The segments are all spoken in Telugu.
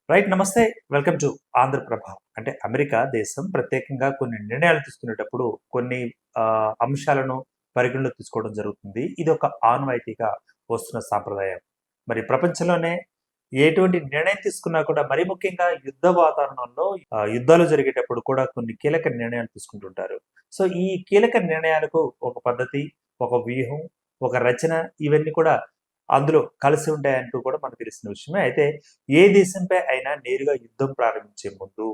రైట్. నమస్తే. Welcome to Andhra Prabha. అంటే అమెరికా దేశం ప్రత్యేకంగా కొన్ని నిర్ణయాలు తీసుకునేటప్పుడు కొన్ని అంశాలను పరిగణలోకి తీసుకోవడం జరుగుతుంది. ఇది ఒక ఆనవాయితీగా వస్తున్న సాంప్రదాయం. మరి ప్రపంచంలోనే ఎటువంటి నిర్ణయం తీసుకున్నా కూడా మరీ ముఖ్యంగా యుద్ధ వాతావరణంలో యుద్ధాలు జరిగేటప్పుడు కూడా కొన్ని కీలక నిర్ణయాలు తీసుకుంటుంటారు. సో, ఈ కీలక నిర్ణయాలకు ఒక పద్ధతి, ఒక వ్యూహం, ఒక రచన ఇవన్నీ కూడా అందులో కలిసి ఉంటాయంటూ కూడా మనకు తెలిసిన విషయమే. అయితే ఏ దేశంపై అయినా నేరుగా యుద్ధం ప్రారంభించే ముందు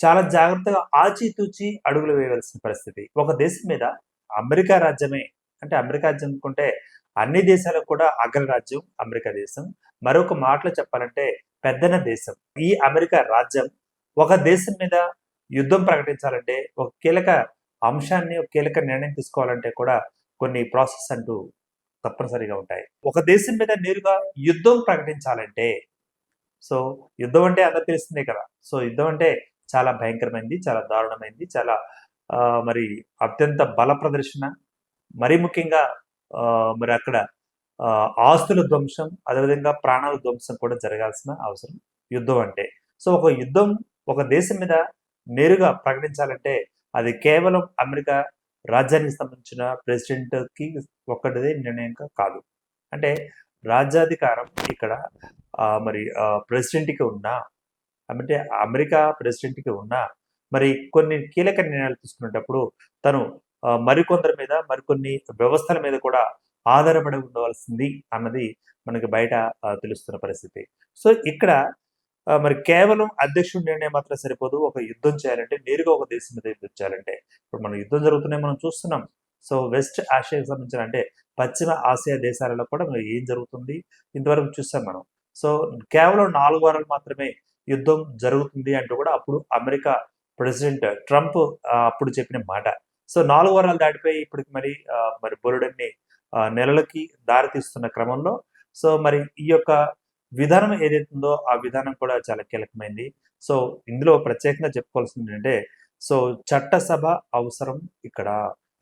చాలా జాగ్రత్తగా ఆచితూచి అడుగులు వేయవలసిన పరిస్థితి. ఒక దేశం మీద అమెరికా రాజ్యమే అంటే అమెరికా రాజ్యం అనుకుంటే అన్ని దేశాలకు కూడా అగ్రరాజ్యం అమెరికా దేశం. మరొక మాటలో చెప్పాలంటే పెద్దన దేశం. ఈ అమెరికా రాజ్యం ఒక దేశం మీద యుద్ధం ప్రకటించాలంటే ఒక కీలక అంశాన్ని, ఒక కీలక నిర్ణయం తీసుకోవాలంటే కూడా కొన్ని ప్రాసెస్ అంటూ తప్పనిసరిగా ఉంటాయి. ఒక దేశం మీద నేరుగా యుద్ధం ప్రకటించాలంటే సో, యుద్ధం అంటే అందరికి తెలిసిందే కదా! సో, యుద్ధం అంటే చాలా భయంకరమైనది, చాలా దారుణమైనది, చాలా మరి అత్యంత బల ప్రదర్శన, మరీ ముఖ్యంగా మరి అక్కడ ఆస్తుల ధ్వంసం, అదేవిధంగా ప్రాణాల ధ్వంసం కూడా జరగాల్సిన అవసరం యుద్ధం అంటే. సో, ఒక యుద్ధం ఒక దేశం మీద నేరుగా ప్రకటించాలంటే అది కేవలం అమెరికా రాజ్యానికి సంబంధించిన ప్రెసిడెంట్‌కి ఒక్కడిదే నిర్ణయంగా కాదు. అంటే రాజ్యాధికారం ఇక్కడ మరి ప్రెసిడెంట్‌కి ఉన్నా, అంటే అమెరికా ప్రెసిడెంట్‌కి ఉన్నా, మరి కొన్ని కీలక నిర్ణయాలు తీసుకునేటప్పుడు తను మరికొందరి మీద, మరికొన్ని వ్యవస్థల మీద కూడా ఆధారపడి ఉండవలసింది అన్నది మనకి బయట తెలుస్తున్న పరిస్థితి. సో, ఇక్కడ మరి కేవలం అధ్యక్షుడి నిర్ణయం మాత్రం సరిపోదు. ఒక యుద్ధం చేయాలంటే నేరుగా ఒక దేశం మీద యుద్ధం చేయాలంటే. ఇప్పుడు మన యుద్ధం జరుగుతున్నాయి మనం చూస్తున్నాం. సో, వెస్ట్ ఆసియాకి సంబంధించిన అంటే పశ్చిమ ఆసియా దేశాలలో కూడా మరి ఏం జరుగుతుంది ఇంతవరకు చూసాం మనం. సో, కేవలం 4 వారాలు మాత్రమే యుద్ధం జరుగుతుంది అంటూ కూడా అప్పుడు అమెరికా ప్రెసిడెంట్ ట్రంప్ అప్పుడు చెప్పిన మాట. సో, 4 వారాలు దాటిపోయి ఇప్పటికి మరి మరి బోలెడన్ని నెలలకి దారి తీస్తున్న క్రమంలో సో, మరి ఈ యొక్క విధానం ఏదైతుందో ఆ విధానం కూడా చాలా కీలకమైంది. సో, ఇందులో ప్రత్యేకంగా చెప్పుకోవాల్సిందేంటంటే సో, చట్టసభ అవసరం ఇక్కడ.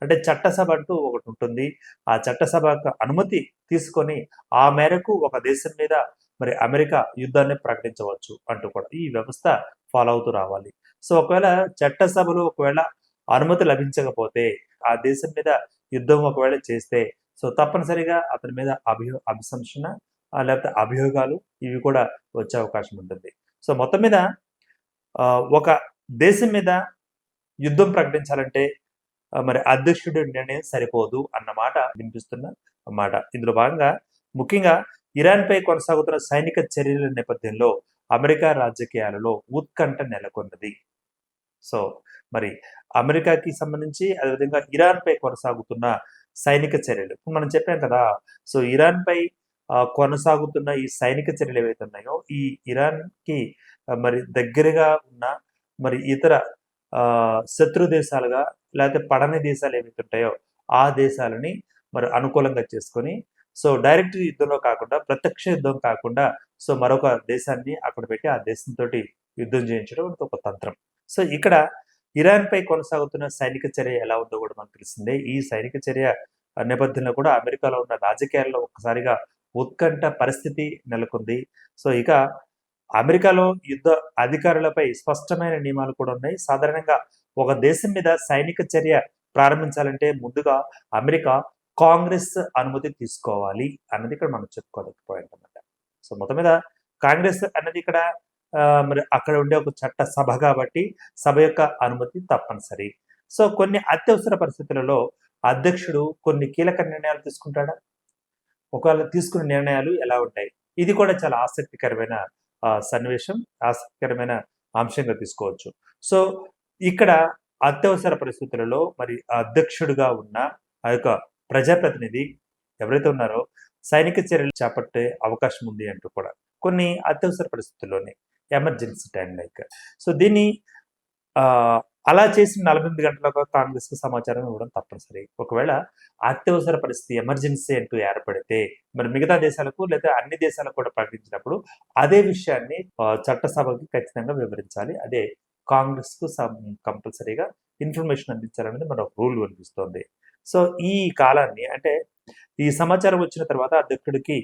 అంటే చట్టసభ అంటూ ఒకటుంటుంది. ఆ చట్టసభకు అనుమతి తీసుకొని ఆ మేరకు ఒక దేశం మీద మరి అమెరికా యుద్ధాన్ని ప్రకటించవచ్చు అంటూ కూడా ఈ వ్యవస్థ ఫాలో అవుతూ రావాలి. సో, ఒకవేళ చట్టసభలో ఒకవేళ అనుమతి లభించకపోతే ఆ దేశం మీద యుద్ధం ఒకవేళ చేస్తే సో, తప్పనిసరిగా అతని మీద అభిశంసన లేకపోతే అభియోగాలు ఇవి కూడా వచ్చే అవకాశం ఉంటుంది. సో, మొత్తం మీద ఒక దేశం మీద యుద్ధం ప్రకటించాలంటే మరి అధ్యక్షుడి నిర్ణయం సరిపోదు అన్న మాట వినిపిస్తున్న మాట. ఇందులో భాగంగా ముఖ్యంగా ఇరాన్‌పై కొనసాగుతున్న సైనిక చర్యల నేపథ్యంలో అమెరికా రాజకీయాలలో ఉత్కంఠ నెలకొన్నది. సో, మరి అమెరికాకి సంబంధించి అదేవిధంగా ఇరాన్‌పై కొనసాగుతున్న సైనిక చర్యలు. ఇప్పుడు మనం చెప్పాం కదా! సో, ఇరాన్‌పై కొనసాగుతున్న ఈ సైనిక చర్యలు ఏవైతే ఉన్నాయో, ఈ ఇరాన్‌కి మరి దగ్గరగా ఉన్న మరి ఇతర శత్రు దేశాలుగా లేకపోతే పడని దేశాలు ఏవైతే ఉంటాయో, ఆ దేశాలని మరి అనుకూలంగా చేసుకొని, సో, డైరెక్ట్ యుద్ధంలో కాకుండా, ప్రత్యక్ష యుద్ధం కాకుండా, సో, మరొక దేశాన్ని అక్కడ పెట్టి ఆ దేశంతోటి యుద్ధం చేయించడం ఒక తంత్రం. సో, ఇక్కడ ఇరాన్‌పై కొనసాగుతున్న సైనిక చర్య ఎలా ఉందో కూడా మనకు తెలిసిందే. ఈ సైనిక చర్య నేపథ్యంలో కూడా అమెరికాలో ఉన్న రాజకీయాల్లో ఒక్కసారిగా ఉత్కంఠ పరిస్థితి నెలకొంది. సో, ఇక అమెరికాలో యుద్ధ అధికారులపై స్పష్టమైన నియమాలు కూడా ఉన్నాయి. సాధారణంగా ఒక దేశం మీద సైనిక చర్య ప్రారంభించాలంటే ముందుగా అమెరికా కాంగ్రెస్ అనుమతి తీసుకోవాలి అన్నది ఇక్కడ మనం చెప్పుకోదగ్గ పాయింట్ అన్నమాట. సో, మొత్తం మీద కాంగ్రెస్ అన్నది ఇక్కడ మరి అక్కడ ఉండే ఒక చట్ట సభ కాబట్టి సభ యొక్క అనుమతి తప్పనిసరి. సో, కొన్ని అత్యవసర పరిస్థితులలో అధ్యక్షుడు కొన్ని కీలక నిర్ణయాలు తీసుకుంటాడా? ఒకవేళ తీసుకున్న నిర్ణయాలు ఎలా ఉంటాయి? ఇది కూడా చాలా ఆసక్తికరమైన సన్నివేశం, ఆసక్తికరమైన అంశంగా తీసుకోవచ్చు. సో, ఇక్కడ అత్యవసర పరిస్థితులలో మరి అధ్యక్షుడిగా ఉన్న ఆ యొక్క ప్రజాప్రతినిధి ఎవరైతే ఉన్నారో సైనిక చర్యలు చేపట్టే అవకాశం ఉంది అంటూ కూడా. కొన్ని అత్యవసర పరిస్థితుల్లోనే ఎమర్జెన్సీ టైమ్ లైక్. సో, దీన్ని ఆహ్, అలా చేసిన 48 గంటలుగా కాంగ్రెస్‌కి సమాచారం ఇవ్వడం తప్పనిసరి. ఒకవేళ అత్యవసర పరిస్థితి ఎమర్జెన్సీ అంటూ ఏర్పడితే మరి మిగతా దేశాలకు లేదా అన్ని దేశాలకు కూడా ప్రకటించినప్పుడు అదే విషయాన్ని చట్టసభకి ఖచ్చితంగా వివరించాలి. అదే కాంగ్రెస్‌కు కంపల్సరీగా ఇన్ఫర్మేషన్ అందించాలనేది మరొక రూల్ కనిపిస్తోంది. సో, ఈ కాలాన్ని అంటే ఈ సమాచారం వచ్చిన తర్వాత అధ్యక్షుడికి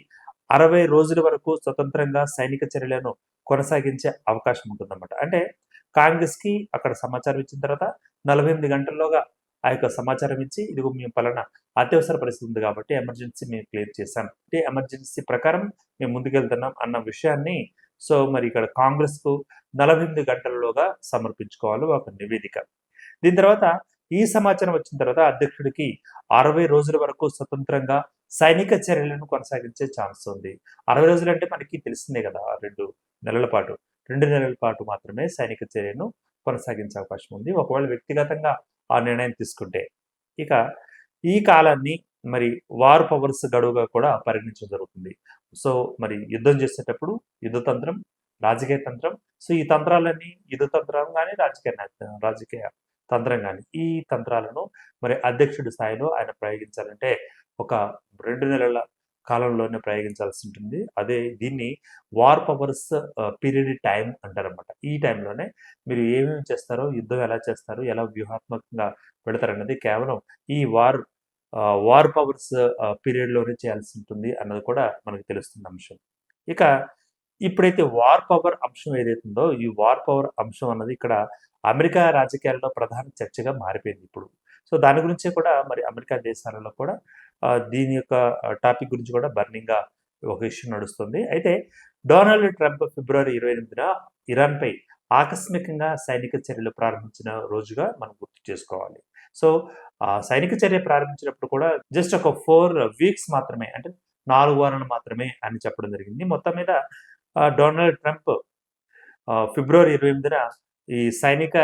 60 రోజుల వరకు స్వతంత్రంగా సైనిక చర్యలను కొనసాగించే అవకాశం ఉంటుందన్నమాట. అంటే కాంగ్రెస్‌కి అక్కడ సమాచారం ఇచ్చిన తర్వాత 48 గంటల్లోగా ఆ యొక్క సమాచారం ఇచ్చి, ఇదిగో మేము పలానా అత్యవసర పరిస్థితి ఉంది కాబట్టి ఎమర్జెన్సీ మేము క్లియర్ చేశాం. అంటే ఎమర్జెన్సీ ప్రకారం మేము ముందుకెళ్తున్నాం అన్న విషయాన్ని సో, మరి ఇక్కడ కాంగ్రెస్‌కు 48 గంటల్లోగా సమర్పించుకోవాలి ఒక నివేదిక. దీని తర్వాత ఈ సమాచారం వచ్చిన తర్వాత అధ్యక్షుడికి 60 రోజుల వరకు స్వతంత్రంగా సైనిక చర్యలను కొనసాగించే ఛాన్స్ ఉంది. 60 రోజులంటే మనకి తెలిసిందే కదా! 2 నెలల పాటు. 2 నెలల పాటు మాత్రమే సైనిక చర్యను కొనసాగించే అవకాశం ఉంది. ఒకవేళ వ్యక్తిగతంగా ఆ నిర్ణయం తీసుకుంటే. ఇక ఈ కాలాన్ని మరి వార్ పవర్స్ గడువుగా కూడా పరిగణించడం జరుగుతుంది. సో, మరి యుద్ధం చేసేటప్పుడు యుద్ధ తంత్రం, రాజకీయ తంత్రం. సో, ఈ తంత్రాలన్నీ యుద్ధ తంత్రం గాని, రాజకీయ తంత్రం గాని, ఈ తంత్రాలను మరి అధ్యక్షుడి స్థాయిలో ఆయన ప్రయోగించాలంటే ఒక 2 నెలల కాలంలోనే ప్రయోగించాల్సి ఉంటుంది. అదే దీన్ని వార్ పవర్స్ పీరియడ్ టైమ్ అంటారనమాట. ఈ టైంలోనే మీరు ఏమేమి చేస్తారో, యుద్ధం ఎలా చేస్తారు, ఎలా వ్యూహాత్మకంగా పెడతారన్నది కేవలం ఈ వార్ పవర్స్ పీరియడ్‌లోనే చేయాల్సి ఉంటుంది అన్నది కూడా మనకు తెలుస్తున్న అంశం. ఇక ఇప్పుడైతే వార్ పవర్ అంశం ఏదైతుందో, ఈ వార్ పవర్ అంశం అన్నది ఇక్కడ అమెరికా రాజకీయాల్లో ప్రధాన చర్చగా మారిపోయింది ఇప్పుడు. సో, దాని గురించే కూడా మరి అమెరికా దేశాలలో కూడా దీని యొక్క టాపిక్ గురించి కూడా బర్నింగ్‌గా ఒక ఇష్యూ నడుస్తుంది. అయితే డొనాల్డ్ ట్రంప్ ఫిబ్రవరి 28న ఇరాన్‌పై ఆకస్మికంగా సైనిక చర్యలు ప్రారంభించిన రోజుగా మనం గుర్తు చేసుకోవాలి. సో, సైనిక చర్య ప్రారంభించినప్పుడు కూడా జస్ట్ ఒక 4 వీక్స్ మాత్రమే అంటే 4 వారాలు మాత్రమే అని చెప్పడం జరిగింది. మొత్తం మీద డొనాల్డ్ ట్రంప్ ఫిబ్రవరి 28న ఈ సైనిక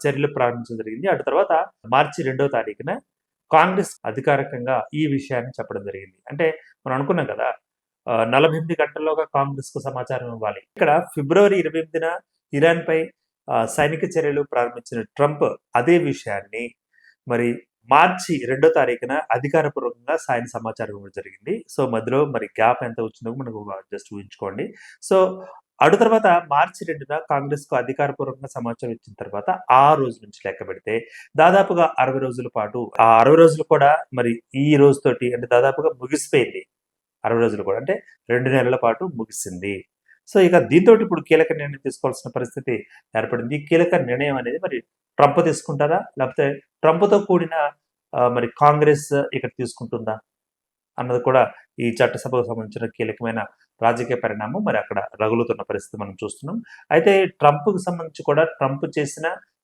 చర్యలు ప్రారంభించడం జరిగింది. అటు తర్వాత మార్చి 2వ తారీఖున కాంగ్రెస్ అధికారికంగా ఈ విషయాన్ని చెప్పడం జరిగింది. అంటే మనం అనుకున్నాం కదా! 48 గంటల్లోగా కాంగ్రెస్‌కు సమాచారం ఇవ్వాలి. ఇక్కడ ఫిబ్రవరి 28న ఇరాన్‌పై సైనిక చర్యలు ప్రారంభించిన ట్రంప్ అదే విషయాన్ని మరి మార్చి 2వ తారీఖున అధికారపూర్వకంగా సమాచారం ఇవ్వడం జరిగింది. సో, మధ్యలో మరి గ్యాప్ ఎంత వచ్చిందో మనకు జస్ట్ ఊహించుకోండి. సో, అటు తర్వాత మార్చి 2న కాంగ్రెస్‌కు అధికారపూర్వకంగా సమాచారం ఇచ్చిన తర్వాత ఆ రోజు నుంచి లెక్కపెడితే దాదాపుగా 60 రోజుల పాటు ఆ 60 రోజులు కూడా మరి ఈ రోజుతోటి అంటే దాదాపుగా ముగిసిపోయింది. 60 రోజులు కూడా అంటే 2 నెలల పాటు ముగిసింది. సో, ఇక దీంతోటి ఇప్పుడు కీలక నిర్ణయం తీసుకోవాల్సిన పరిస్థితి ఏర్పడింది. ఈ కీలక నిర్ణయం అనేది మరి ట్రంప్ తీసుకుంటారా? లేకపోతే ట్రంప్‌తో కూడిన మరి కాంగ్రెస్ ఇక్కడ తీసుకుంటుందా? అన్నది కూడా ఈ చట్టసభకు సంబంధించిన కీలకమైన రాజకీయ పరిణామం మరి అక్కడ రగులుతున్న పరిస్థితి మనం చూస్తున్నాం. అయితే ట్రంప్‌కి సంబంధించి కూడా ట్రంప్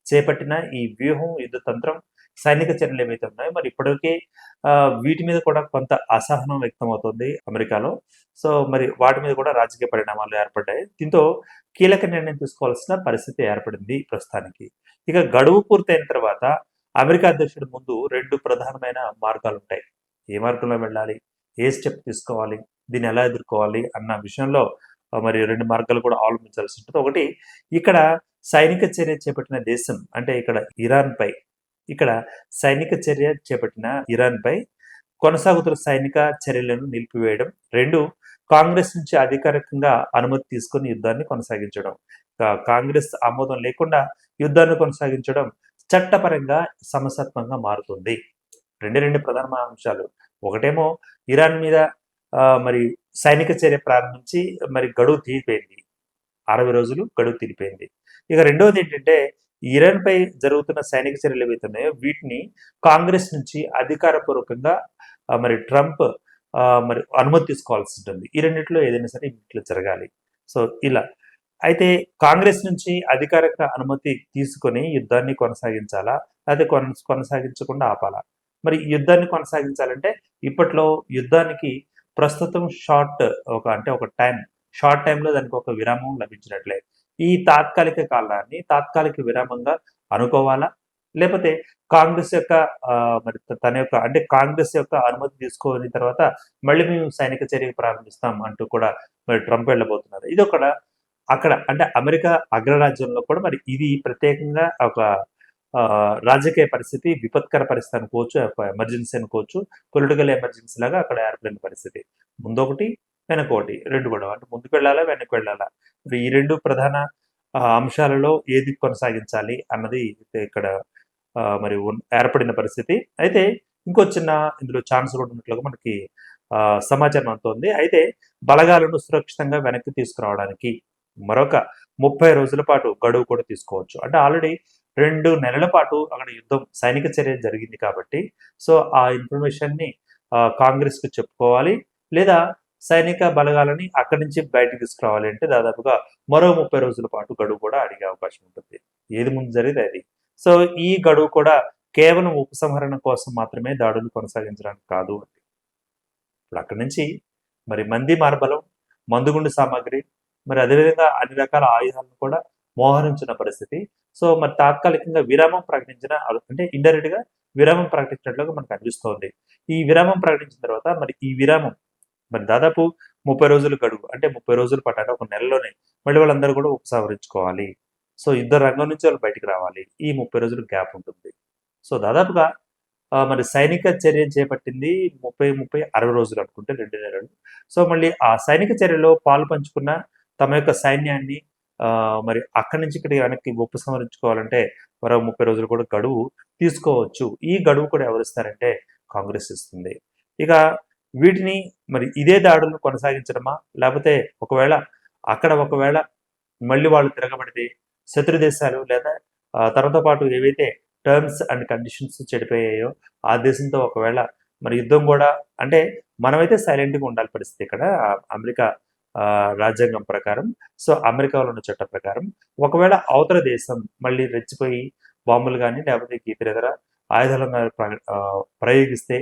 చేపట్టిన ఈ వ్యూహం, యుద్ధ తంత్రం, సైనిక చర్యలు ఏవైతే ఉన్నాయో మరి ఇప్పటికే వీటి మీద కూడా కొంత అసహనం వ్యక్తమవుతుంది అమెరికాలో. సో, మరి వాటి మీద కూడా రాజకీయ పరిణామాలు ఏర్పడ్డాయి. దీంతో కీలక నిర్ణయం తీసుకోవాల్సిన పరిస్థితి ఏర్పడింది ప్రస్తుతానికి. ఇక గడువు పూర్తయిన తర్వాత అమెరికా అధ్యక్షుడి ముందు 2 ప్రధానమైన మార్గాలుంటాయి. ఏ మార్గంలో వెళ్ళాలి? ఏ స్టెప్ తీసుకోవాలి? దీన్ని ఎలా ఎదుర్కోవాలి? అన్న విషయంలో మరి 2 మార్గాలు కూడా అవలంబించాల్సి ఉంటుంది. ఒకటి ఇక్కడ సైనిక చర్య చేపట్టిన దేశం అంటే ఇక్కడ సైనిక చర్య చేపట్టిన ఇరాన్‌పై కొనసాగుతున్న సైనిక చర్యలను నిలిపివేయడం. 2 కాంగ్రెస్ నుంచి అధికారికంగా అనుమతి తీసుకొని యుద్ధాన్ని కొనసాగించడం. కాంగ్రెస్ ఆమోదం లేకుండా యుద్ధాన్ని కొనసాగించడం చట్టపరంగా సమస్యాత్మకంగా మారుతుంది. 2 ప్రధానమైన అంశాలు. ఒకటేమో ఇరాన్ మీద మరి సైనిక చర్య ప్రారంభించి మరి గడువు తీరిపోయింది. 60 రోజులు గడువు తీరిపోయింది. ఇక రెండోదేంటంటే ఇరాన్‌పై జరుగుతున్న సైనిక చర్యలు ఏవైతే ఉన్నాయో వీటిని కాంగ్రెస్ నుంచి అధికారపూర్వకంగా మరి ట్రంప్ మరి అనుమతి తీసుకోవాల్సి ఉంటుంది. ఈ రెండిట్లో ఏదైనా సరే ఇట్లా జరగాలి. సో, ఇలా. అయితే కాంగ్రెస్ నుంచి అధికారిక అనుమతి తీసుకొని యుద్ధాన్ని కొనసాగించాలా? లేకపోతే కొనసాగించకుండా ఆపాలా? మరి యుద్ధాన్ని కొనసాగించాలంటే ఇప్పట్లో యుద్ధానికి ప్రస్తుతం షార్ట్ టైమ్‌లో దానికి ఒక విరామం లభించినట్లే. ఈ తాత్కాలిక కాలాన్ని తాత్కాలిక విరామంగా అనుకోవాలా? లేపోతే కాంగ్రెస్ యొక్క మరి తన యొక్క అంటే కాంగ్రెస్ యొక్క అనుమతి తీసుకొని తర్వాత మళ్ళీ మేము సైనిక చర్య ప్రారంభిస్తాం అంటూ కూడా మరి ట్రంప్ వెళ్ళబోతున్నారు. అక్కడ అంటే అమెరికా అగ్రరాజ్యంలో కూడా మరి ఇది ప్రత్యేకంగా ఒక రాజకీయ పరిస్థితి, విపత్కర పరిస్థితి అనుకోవచ్చు, ఒక ఎమర్జెన్సీ అనుకోవచ్చు. పొలిటికల్ ఎమర్జెన్సీ లాగా అక్కడ ఏర్పడిన పరిస్థితి. ముందొకటి, వెనకొకటి 2 కూడా. అంటే ముందుకు వెళ్ళాలా? వెనక్కి వెళ్ళాలా? ఈ 2 ప్రధాన అంశాలలో ఏది కొనసాగించాలి అన్నది ఇక్కడ మరి ఏర్పడిన పరిస్థితి. అయితే ఇంకో చిన్న ఇందులో ఛాన్స్ కూడా ఉన్నట్లుగా మనకి సమాచారం అందుతోంది. అయితే బలగాలను సురక్షితంగా వెనక్కి తీసుకురావడానికి మరొక 30 రోజుల పాటు గడువు కూడా తీసుకోవచ్చు. అంటే ఆల్రెడీ 2 నెలల పాటు అక్కడ యుద్ధం, సైనిక చర్య జరిగింది కాబట్టి, సో ఆ ఇన్ఫర్మేషన్‌ని కాంగ్రెస్‌కి చెప్పుకోవాలి. లేదా సైనిక బలగాలని అక్కడి నుంచి బయటకి తీసుకురావాలి అంటే దాదాపుగా మరో 30 రోజుల పాటు గడువు కూడా అడిగే అవకాశం ఉంటుంది. ఏది ముందు జరిగితే అది. సో ఈ గడువు కూడా కేవలం ఉపసంహరణ కోసం మాత్రమే దాడులు కొనసాగించడానికి కాదు. ఇప్పుడు అక్కడి నుంచి మరి మంది మార్బలం, మందుగుండు సామాగ్రి, మరి అదేవిధంగా అన్ని రకాల ఆయుధాలను కూడా మోహరించిన పరిస్థితి. సో మరి తాత్కాలికంగా విరామం ప్రకటించిన అంటే ఇండైరెక్ట్‌గా విరామం ప్రకటించినట్లుగా మనకు అనిపిస్తోంది. ఈ విరామం ప్రకటించిన తర్వాత మరి ఈ విరామం మరి దాదాపు 30 రోజుల గడువు. అంటే 30 రోజులు పట్టాక ఒక నెలలోనే మళ్ళీ వాళ్ళందరూ కూడా ఉపసంహరించుకోవాలి. సో యుద్ధ రంగం నుంచి వాళ్ళు బయటికి రావాలి. ఈ 30 రోజులు గ్యాప్ ఉంటుంది. సో దాదాపుగా మరి సైనిక చర్యను చేపట్టింది 60 రోజులు అనుకుంటే 2 నెలలు. సో మళ్ళీ ఆ సైనిక చర్యలో పాలు పంచుకున్న తమ యొక్క సైన్యాన్ని మరి అక్కడి నుంచి ఇక్కడికి వెనక్కి ఉపసంహరించుకోవాలంటే మరో 30 రోజులు కూడా గడువు తీసుకోవచ్చు. ఈ గడువు కూడా ఎవరిస్తారంటే కాంగ్రెస్ ఇస్తుంది. ఇక వీటిని మరి ఇదే దాడులను కొనసాగించడమా? లేపోతే ఒకవేళ మళ్ళీ వాళ్ళు తిరగబడితే శత్రు దేశాలు లేదా తనతో పాటు ఏవైతే టర్మ్స్ అండ్ కండిషన్స్ చెడిపోయాయో ఆ దేశంతో ఒకవేళ మరి యుద్ధం కూడా అంటే మనమైతే సైలెంట్‌గా ఉండాలి పరిస్థితి ఇక్కడ అమెరికా రాజ్యాంగం ప్రకారం. సో అమెరికాలో ఉన్న చట్టం ప్రకారం ఒకవేళ అవతల దేశం మళ్ళీ రెచ్చిపోయి బాంబులు గాని లేకపోతే ఇతర ఆయుధాలను ప్రయోగిస్తే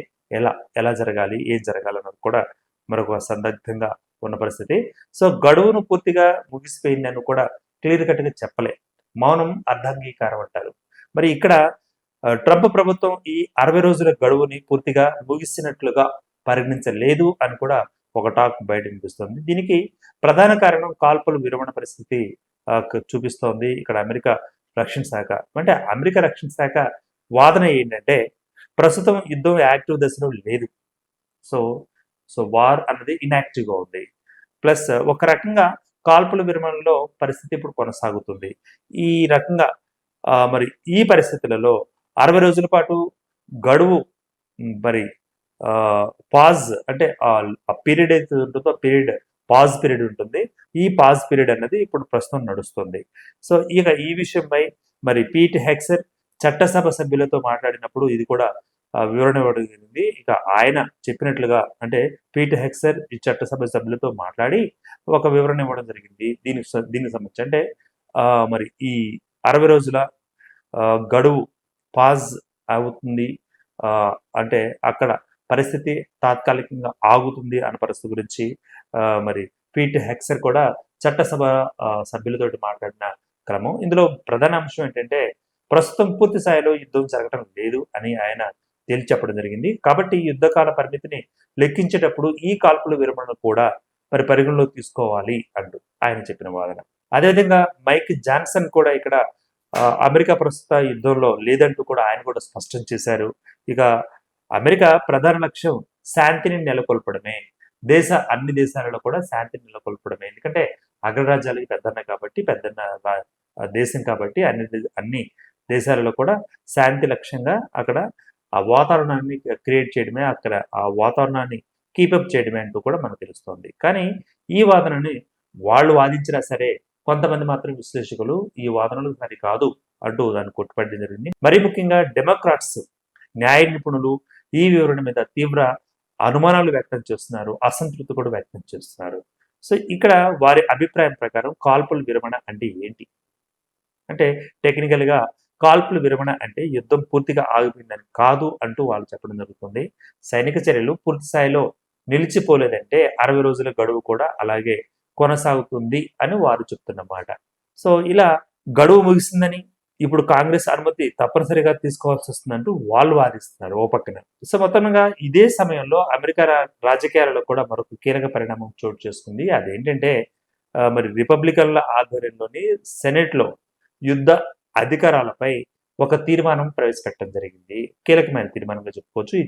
ఎలా జరగాలి? ఏం జరగాలన్నది కూడా మరొక సందిగ్ధంగా ఉన్న పరిస్థితి. సో గడువును పూర్తిగా ముగిసిపోయిందని కూడా క్లియర్ కట్‌గా చెప్పలేం. మౌనం అర్ధాంగీకారం అంటారు. మరి ఇక్కడ ట్రంప్ ప్రభుత్వం ఈ 60 రోజుల గడువుని పూర్తిగా ముగిసినట్లుగా పరిగణించలేదు అని కూడా ఒక టాక్ బయట వినిపిస్తుంది. దీనికి ప్రధాన కారణం కాల్పుల విరమణ పరిస్థితి చూపిస్తోంది ఇక్కడ అమెరికా రక్షణ శాఖ. అంటే అమెరికా రక్షణ శాఖ వాదన ఏంటంటే ప్రస్తుతం యుద్ధం యాక్టివ్ దశలో లేదు. సో, వార్ అన్నది ఇన్‌యాక్టివ్‌గా ఉంది. ప్లస్ ఒక రకంగా కాల్పుల విరమణలో పరిస్థితి ఇప్పుడు కొనసాగుతుంది. ఈ రకంగా మరి ఈ పరిస్థితులలో 60 రోజుల పాటు గడువు మరి పాజ్ అంటే ఆ పీరియడ్ ఏదైతే ఉంటుందో ఆ పీరియడ్ పాజ్ పీరియడ్ ఉంటుంది. ఈ పాజ్ పీరియడ్ అన్నది ఇప్పుడు ప్రస్తుతం నడుస్తుంది. సో ఇక ఈ విషయంపై మరి పీట్ హెక్సర్ చట్టసభ సభ్యులతో మాట్లాడినప్పుడు ఇది కూడా వివరణ ఇవ్వడం జరిగింది. ఇక ఆయన చెప్పినట్లుగా అంటే పీట్ హెక్సర్ ఈ చట్టసభ సభ్యులతో మాట్లాడి ఒక వివరణ ఇవ్వడం జరిగింది. దీనికి సంబంధించి అంటే మరి ఈ 60 రోజుల గడువు పాజ్ అవుతుంది. అంటే అక్కడ పరిస్థితి తాత్కాలికంగా ఆగుతుంది అన్న పరిస్థితి గురించి మరి పీట్ హెక్సర్ కూడా చట్టసభ సభ్యులతోటి మాట్లాడిన క్రమం. ఇందులో ప్రధాన అంశం ఏంటంటే ప్రస్తుతం పూర్తి స్థాయిలో యుద్ధం జరగటం లేదు అని ఆయన తేల్చి చెప్పడం జరిగింది. కాబట్టి యుద్ధకాల పరిమితిని లెక్కించేటప్పుడు ఈ కాల్పుల విరమణను కూడా మరి పరిగణలోకి తీసుకోవాలి అంటూ ఆయన చెప్పిన వాదన. అదేవిధంగా మైక్ జాన్సన్ కూడా ఇక్కడ అమెరికా ప్రస్తుత యుద్ధంలో లేదంటూ కూడా ఆయన కూడా స్పష్టం చేశారు. ఇక అమెరికా ప్రధాన లక్ష్యం శాంతిని నెలకొల్పడమే. అన్ని దేశాలలో కూడా శాంతిని నెలకొల్పడమే. ఎందుకంటే అగ్రరాజ్యాలకి పెద్దన్న కాబట్టి దేశం కాబట్టి అన్ని దేశాలలో కూడా శాంతి లక్ష్యంగా అక్కడ ఆ వాతావరణాన్ని క్రియేట్ చేయడమే, అక్కడ ఆ వాతావరణాన్ని కీపప్ చేయడమే అంటూ కూడా మనకు తెలుస్తోంది. కానీ ఈ వాదనని వాళ్ళు వాదించినా సరే కొంతమంది మాత్రం విశ్లేషకులు ఈ వాదనలు సరికాదు అంటూ దాన్ని కొట్టుపడడం జరిగింది. మరీ ముఖ్యంగా డెమోక్రాట్స్ న్యాయ నిపుణులు ఈ వివరణ మీద తీవ్ర అనుమానాలు వ్యక్తం చేస్తున్నారు, అసంతృప్తి కూడా వ్యక్తం చేస్తున్నారు. సో ఇక్కడ వారి అభిప్రాయం ప్రకారం కాల్పుల విరమణ అంటే ఏంటి అంటే టెక్నికల్‌గా కాల్పుల విరమణ అంటే యుద్ధం పూర్తిగా ఆగిపోయిందని కాదు అంటూ వాళ్ళు చెప్పడం జరుగుతుంది. సైనిక చర్యలు పూర్తి స్థాయిలో నిలిచిపోలేదంటే 60 రోజుల గడువు కూడా అలాగే కొనసాగుతుంది అని వారు చెప్తున్నమాట. సో ఇలా గడువు ముగిసిందని ఇప్పుడు కాంగ్రెస్ అనుమతి తప్పనిసరిగా తీసుకోవాల్సి వస్తుందంటూ వాళ్ళు వాదిస్తున్నారు ఓ పక్కన. సో మొత్తంగా ఇదే సమయంలో అమెరికా రాజకీయాలలో కూడా మరొక కీలక పరిణామం చోటు చేసుకుంది. అదేంటంటే మరి రిపబ్లికన్ల ఆధ్వర్యంలోని సెనెట్‌లో యుద్ధ అధికారాలపై ఒక తీర్మానం ప్రవేశపెట్టడం జరిగింది. కీలకమైన తీర్మానంగా చెప్పుకోవచ్చు. ఈ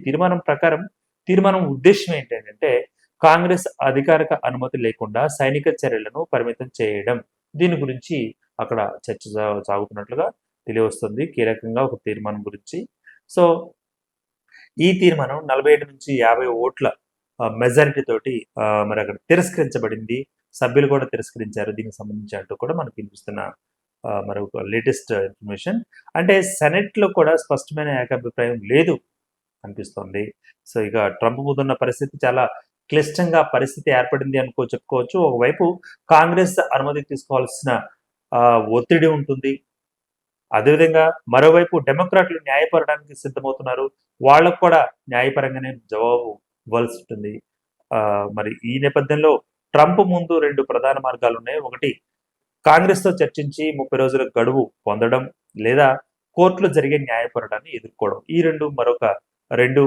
తీర్మానం ఉద్దేశ్యం ఏంటంటే కాంగ్రెస్ అధికారిక అనుమతి లేకుండా సైనిక చర్యలను పరిమితం చేయడం. దీని గురించి అక్కడ చర్చ సాగుతున్నట్లుగా తెలియవస్తుంది. కీలకంగా ఒక తీర్మానం గురించి. సో ఈ తీర్మానం 47 నుంచి 50 ఓట్ల మెజారిటీ తోటి మరి అక్కడ తిరస్కరించబడింది. సభ్యులు కూడా తిరస్కరించారు దీనికి సంబంధించి అంటూ కూడా మనకు వినిపిస్తున్న మరి ఒక లేటెస్ట్ ఇన్ఫర్మేషన్. అంటే సెనెట్‌లో కూడా స్పష్టమైన ఏకాభిప్రాయం లేదు అనిపిస్తోంది. సో, ఇక ట్రంప్ ముందున్న పరిస్థితి చాలా క్లిష్టంగా పరిస్థితి ఏర్పడింది చెప్పుకోవచ్చు. ఒకవైపు కాంగ్రెస్ అనుమతి తీసుకోవాల్సిన ఒత్తిడి ఉంటుంది. అదేవిధంగా మరోవైపు డెమోక్రాట్లు న్యాయపడడానికి సిద్ధమవుతున్నారు. వాళ్ళకు కూడా న్యాయపరంగానే జవాబు ఇవ్వాల్సి ఉంటుంది. మరి ఈ నేపథ్యంలో ట్రంప్ ముందు 2 ప్రధాన మార్గాలున్నాయి. ఒకటి కాంగ్రెస్‌తో చర్చించి 30 రోజుల గడువు పొందడం, లేదా కోర్టులో జరిగే న్యాయ పోరాటాన్ని ఎదుర్కోవడం. ఈ 2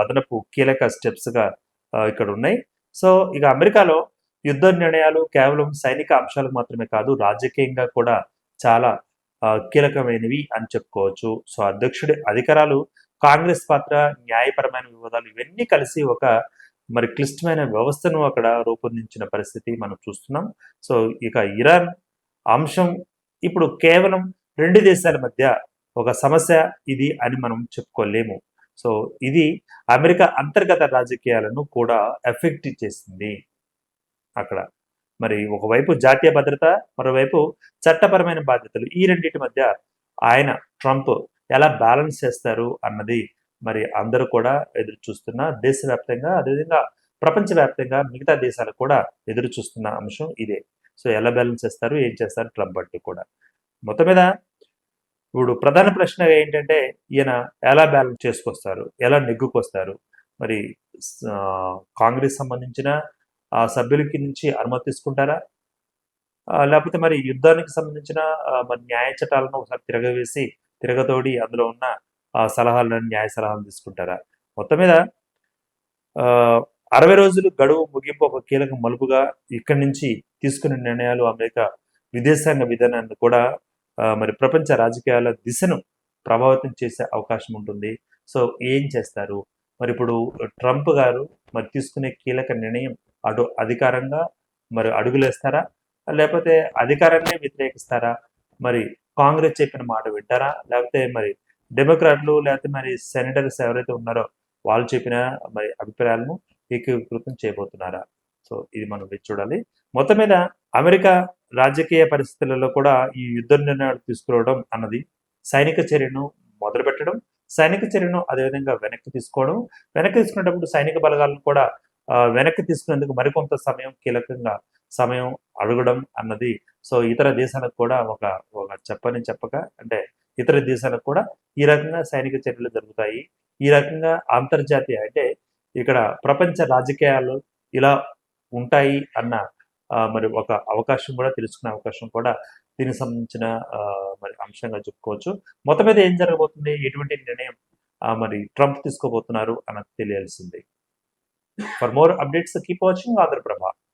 అదనపు కీలక స్టెప్స్‌గా ఇక్కడున్నాయి. సో, ఇక అమెరికాలో యుద్ధ నిర్ణయాలు కేవలం సైనిక అంశాలకు మాత్రమే కాదు, రాజకీయంగా కూడా చాలా కీలకమైనవి అని చెప్పుకోవచ్చు. సో, అధ్యక్షుడి అధికారాలు, కాంగ్రెస్ పాత్ర, న్యాయపరమైన వివాదాలు ఇవన్నీ కలిసి ఒక మరి క్లిష్టమైన వ్యవస్థను అక్కడ రూపొందించిన పరిస్థితి మనం చూస్తున్నాం. సో, ఇక ఇరాన్ అంశం ఇప్పుడు కేవలం 2 దేశాల మధ్య ఒక సమస్య ఇది అని మనం చెప్పుకోలేము. సో, ఇది అమెరికా అంతర్గత రాజకీయాలను కూడా ఎఫెక్ట్ చేసింది అక్కడ. మరి ఒకవైపు జాతీయ భద్రత, మరోవైపు చట్టపరమైన బాధ్యతలు. ఈ రెండిటి మధ్య ఆయన ట్రంప్ ఎలా బ్యాలెన్స్ చేస్తారు అన్నది మరి అందరూ కూడా ఎదురు చూస్తున్న దేశవ్యాప్తంగా, అదేవిధంగా ప్రపంచవ్యాప్తంగా మిగతా దేశాలు కూడా ఎదురు చూస్తున్న అంశం ఇదే. సో, ఎలా బ్యాలెన్స్ చేస్తారు, ఏం చేస్తారు ట్రంప్ అంటూ కూడా. మొత్తం మీద ఇప్పుడు ప్రధాన ప్రశ్న ఏంటంటే ఈయన ఎలా బ్యాలెన్స్ చేసుకొస్తారు? ఎలా నెగ్గుకొస్తారు? మరి కాంగ్రెస్ సంబంధించిన సభ్యులకి నుంచి అనుమతి తీసుకుంటారా? లేకపోతే మరి యుద్ధానికి సంబంధించిన మరి న్యాయ చట్టాలను ఒకసారి తిరగతోడి అందులో ఉన్న సలహాలను, న్యాయ సలహాలను తీసుకుంటారా? మొత్తం మీద 60 రోజులు గడువు ముగింపు ఒక కీలక మలుపుగా ఇక్కడి నుంచి తీసుకునే నిర్ణయాలు అమెరికా విదేశాంగ విధానాన్ని కూడా మరి ప్రపంచ రాజకీయాల దిశను ప్రభావితం చేసే అవకాశం ఉంటుంది. సో, ఏం చేస్తారు? మరి ఇప్పుడు ట్రంప్ గారు మరి తీసుకునే కీలక నిర్ణయం అటు అధికారంగా మరి అడుగులేస్తారా? లేకపోతే అధికారాన్నే వ్యతిరేకిస్తారా? మరి కాంగ్రెస్ చెప్పిన మాట వింటారా? లేకపోతే మరి డెమోక్రాట్లు లేకపోతే మరి సెనేటర్స్ ఎవరైతే ఉన్నారో వాళ్ళు చెప్పిన మరి అభిప్రాయాలను ఏకీకృతం చేయబోతున్నారా? సో, ఇది మనం వేచి చూడాలి. మొత్తం మీద అమెరికా రాజకీయ పరిస్థితులలో కూడా ఈ యుద్ధ నిర్ణయాలు తీసుకురావడం అన్నది సైనిక చర్యను మొదలుపెట్టడం, సైనిక చర్యను అదేవిధంగా వెనక్కి తీసుకోవడం, వెనక్కి తీసుకునేటప్పుడు సైనిక బలగాలను కూడా వెనక్కి తీసుకునేందుకు మరికొంత కీలకంగా సమయం అడగడం అన్నది సో, ఇతర దేశాలకు కూడా ఒక చెప్పక అంటే ఇతర దేశాలకు కూడా ఈ రకంగా సైనిక చర్యలు జరుగుతాయి. ఈ రకంగా అంతర్జాతీయ అంటే ఇక్కడ ప్రపంచ రాజకీయాలు ఇలా ఉంటాయి అన్న మరి ఒక అవకాశం కూడా తెలుసుకునే అవకాశం కూడా దీనికి సంబంధించిన మరి అంశంగా చెప్పుకోవచ్చు. మొత్తం మీద ఏం జరగబోతుంది? ఎటువంటి నిర్ణయం మరి ట్రంప్ తీసుకోబోతున్నారు అన్నది తెలియాల్సిందే. For more updates keep watching Andhraprabha.